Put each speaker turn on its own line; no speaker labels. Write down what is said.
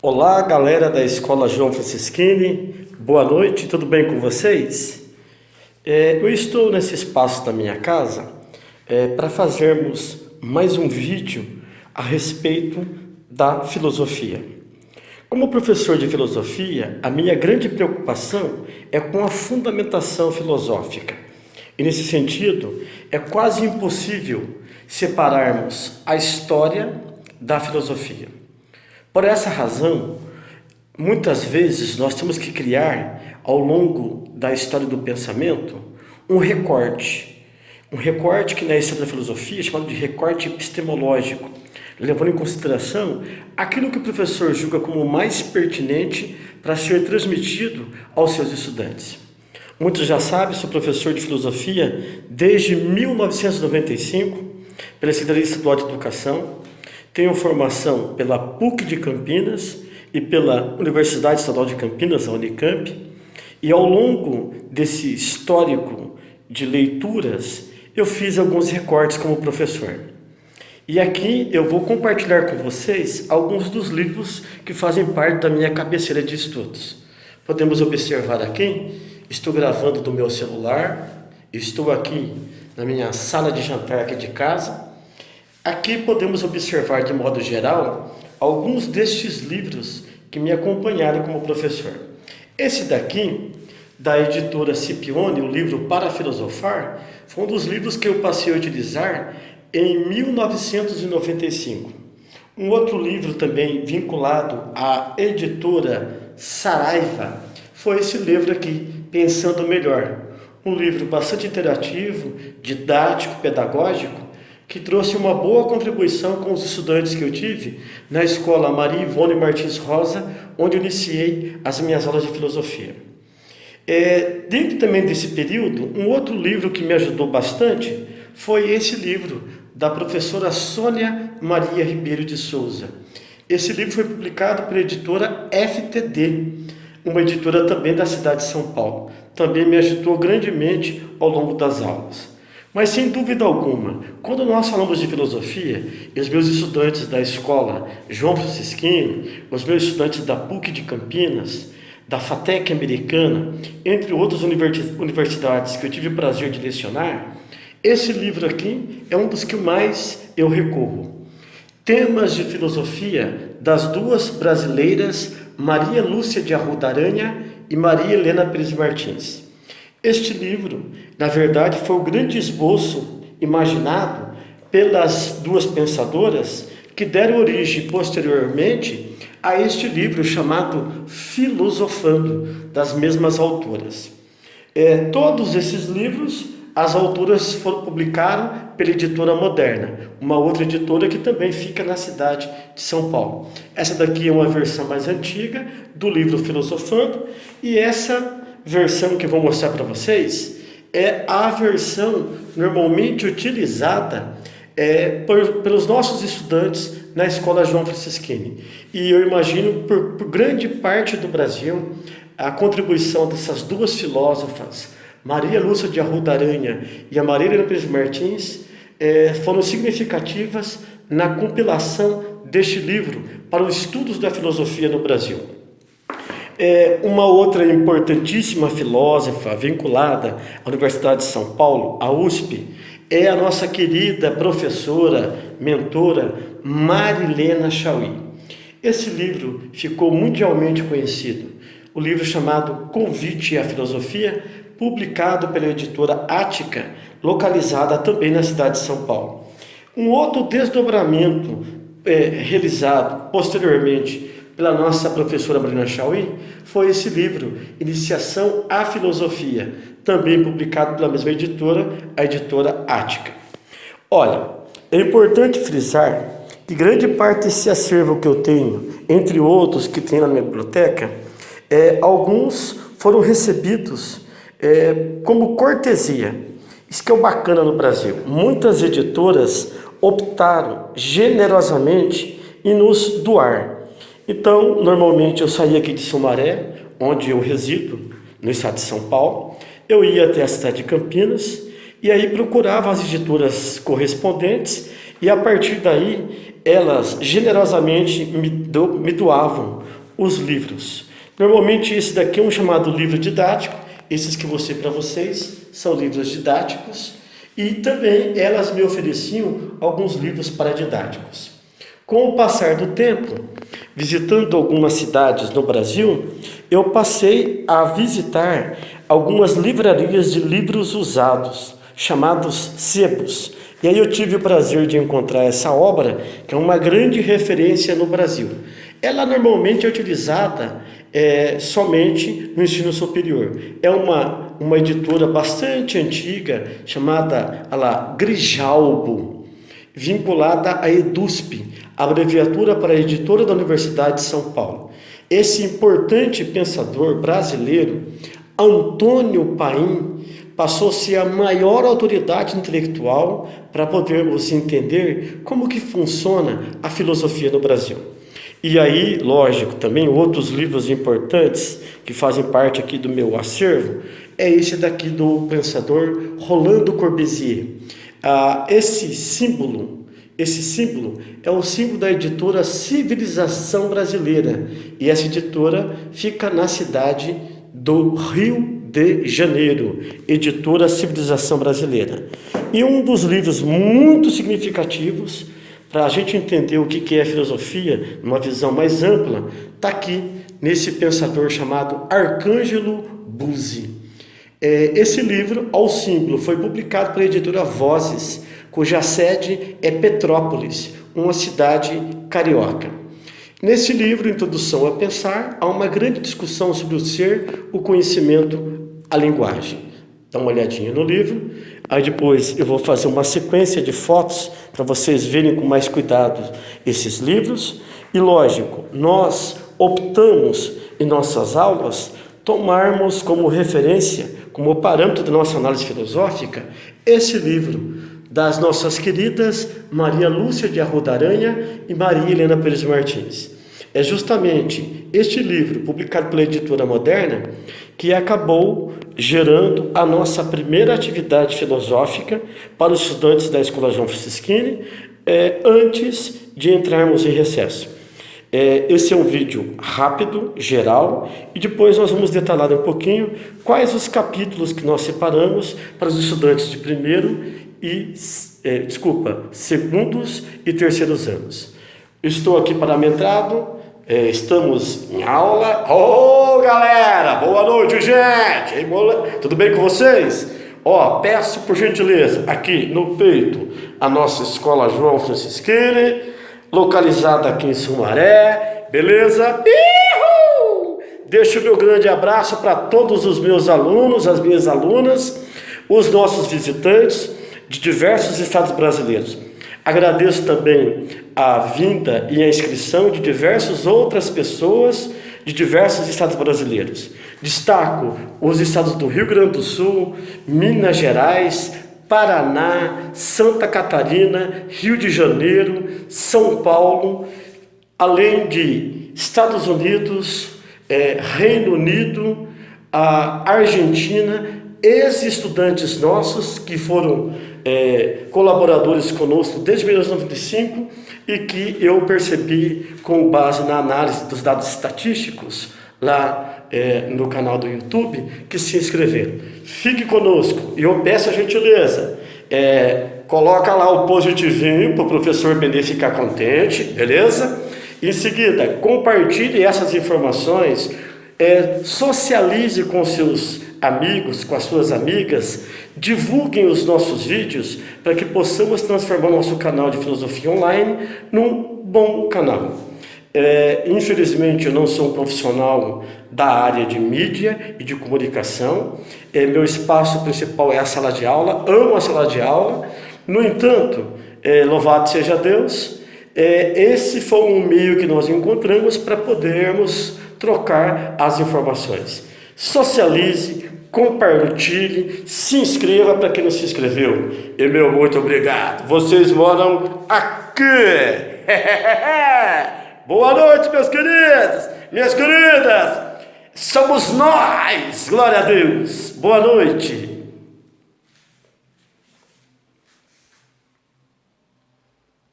Olá, galera da Escola João Francischini, boa noite, tudo bem com vocês? Eu estou nesse espaço da minha casa para fazermos mais um vídeo a respeito da filosofia. Como professor de filosofia, a minha grande preocupação é com a fundamentação filosófica. E nesse sentido, é quase impossível separarmos a história da filosofia. Por essa razão, muitas vezes nós temos que criar, ao longo da história do pensamento, um recorte que na história da filosofia é chamado de recorte epistemológico, levando em consideração aquilo que o professor julga como mais pertinente para ser transmitido aos seus estudantes. Muitos já sabem, sou professor de filosofia desde 1995, pela Secretaria Estadual de Educação. Tenho formação pela PUC de Campinas e pela Universidade Estadual de Campinas, a Unicamp, e ao longo desse histórico de leituras, eu fiz alguns recortes como professor. E aqui eu vou compartilhar com vocês alguns dos livros que fazem parte da minha cabeceira de estudos. Podemos observar aqui, estou gravando do meu celular, estou aqui na minha sala de jantar aqui de casa. Aqui podemos observar de modo geral alguns destes livros que me acompanharam como professor. Esse daqui, da editora Scipione, o livro Para Filosofar, foi um dos livros que eu passei a utilizar em 1995. Um outro livro também vinculado à editora Saraiva foi esse livro aqui, Pensando Melhor. Um livro bastante interativo, didático, pedagógico, que trouxe uma boa contribuição com os estudantes que eu tive na escola Maria Ivone Martins Rosa, onde eu iniciei as minhas aulas de filosofia. Dentro também desse período, um outro livro que me ajudou bastante foi esse livro da professora Sônia Maria Ribeiro de Souza. Esse livro foi publicado pela editora FTD, uma editora também da cidade de São Paulo. Também me ajudou grandemente ao longo das aulas. Mas sem dúvida alguma, quando nós falamos de filosofia, e os meus estudantes da escola João Francischini, os meus estudantes da PUC de Campinas, da FATEC americana, entre outras universidades que eu tive o prazer de lecionar, esse livro aqui é um dos que mais eu recorro. Temas de filosofia das duas brasileiras, Maria Lúcia de Arruda Aranha e Maria Helena Pires Martins. Este livro, na verdade, foi o grande esboço imaginado pelas duas pensadoras que deram origem posteriormente a este livro chamado Filosofando, das mesmas autoras. Todos esses livros, as autoras publicaram pela Editora Moderna, uma outra editora que também fica na cidade de São Paulo. Essa daqui é uma versão mais antiga do livro Filosofando, e essa versão que eu vou mostrar para vocês é a versão normalmente utilizada pelos nossos estudantes na Escola João Francischini. E eu imagino por grande parte do Brasil a contribuição dessas duas filósofas, Maria Lúcia de Arruda Aranha e a Maria Helena Pires Martins, foram significativas na compilação deste livro para os estudos da filosofia no Brasil. Uma outra importantíssima filósofa vinculada à Universidade de São Paulo, a USP, é a nossa querida professora, mentora, Marilena Chauí. Esse livro ficou mundialmente conhecido, o livro chamado Convite à Filosofia, publicado pela editora Ática, localizada também na cidade de São Paulo. Um outro desdobramento realizado posteriormente pela nossa professora Marilena Chauí foi esse livro, Iniciação à Filosofia, também publicado pela mesma editora, a editora Ática. Olha, é importante frisar que grande parte desse acervo que eu tenho, entre outros que tem na minha biblioteca, alguns foram recebidos como cortesia. Isso que é o bacana no Brasil. Muitas editoras optaram generosamente em nos doar. Então, normalmente eu saía aqui de Sumaré, onde eu resido, no estado de São Paulo. Eu ia até a cidade de Campinas e aí procurava as editoras correspondentes e a partir daí elas generosamente me doavam os livros. Normalmente esse daqui é um chamado livro didático, esses que eu mostrei para vocês são livros didáticos, e também elas me ofereciam alguns livros paradidáticos. Com o passar do tempo, visitando algumas cidades no Brasil, eu passei a visitar algumas livrarias de livros usados, chamados sebos. E aí eu tive o prazer de encontrar essa obra, que é uma grande referência no Brasil. Ela normalmente é utilizada somente no ensino superior. É uma editora bastante antiga, chamada Grijalbo, vinculada à EDUSP, abreviatura para a Editora da Universidade de São Paulo. Esse importante pensador brasileiro, Antônio Paim, passou a ser a maior autoridade intelectual para podermos entender como que funciona a filosofia no Brasil. E aí, lógico, também outros livros importantes que fazem parte aqui do meu acervo, é esse daqui do pensador Rolando Corbusier. Esse símbolo é o símbolo da editora Civilização Brasileira, e essa editora fica na cidade do Rio de Janeiro, editora Civilização Brasileira. E um dos livros muito significativos para a gente entender o que é filosofia, numa visão mais ampla, está aqui nesse pensador chamado Arcângelo Buzzi. Esse livro, ao símbolo, foi publicado pela editora Vozes, cuja sede é Petrópolis, uma cidade carioca. Nesse livro, Introdução a Pensar, há uma grande discussão sobre o ser, o conhecimento, a linguagem. Dá uma olhadinha no livro, aí depois eu vou fazer uma sequência de fotos para vocês verem com mais cuidado esses livros. E lógico, nós optamos em nossas aulas tomarmos como referência, como parâmetro da nossa análise filosófica, esse livro das nossas queridas Maria Lúcia de Arruda Aranha e Maria Helena Pires Martins. É justamente este livro, publicado pela Editora Moderna, que acabou gerando a nossa primeira atividade filosófica para os estudantes da Escola João Francischini, antes de entrarmos em recesso. Esse é um vídeo rápido, geral, e depois nós vamos detalhar um pouquinho quais os capítulos que nós separamos para os estudantes de segundos e terceiros anos. Estou aqui parametrado, estamos em aula. Ô galera, boa noite, gente! Tudo bem com vocês? Peço por gentileza, aqui no peito, a nossa Escola João Francischini, localizada aqui em Sumaré, beleza? Ihu! Deixo o meu grande abraço para todos os meus alunos, as minhas alunas, os nossos visitantes de diversos estados brasileiros. Agradeço também a vinda e a inscrição de diversas outras pessoas de diversos estados brasileiros. Destaco os estados do Rio Grande do Sul, Minas Gerais, Paraná, Santa Catarina, Rio de Janeiro, São Paulo, além de Estados Unidos, Reino Unido, a Argentina, ex-estudantes nossos que foram colaboradores conosco desde 1995 e que eu percebi com base na análise dos dados estatísticos lá no canal do YouTube, que se inscreveram. Fique conosco e eu peço a gentileza, coloca lá o positivinho para o professor Benê ficar contente, beleza? Em seguida, compartilhe essas informações, socialize com seus amigos, com as suas amigas, divulguem os nossos vídeos para que possamos transformar nosso canal de filosofia online num bom canal. Infelizmente eu não sou um profissional da área de mídia e de comunicação, meu espaço principal é a sala de aula, amo a sala de aula. No entanto, louvado seja Deus, esse foi um meio que nós encontramos para podermos trocar as informações. Socialize, compartilhe, se inscreva para quem não se inscreveu. E meu muito obrigado. Vocês moram aqui. Boa noite, meus queridos, minhas queridas. Somos nós. Glória a Deus. Boa noite.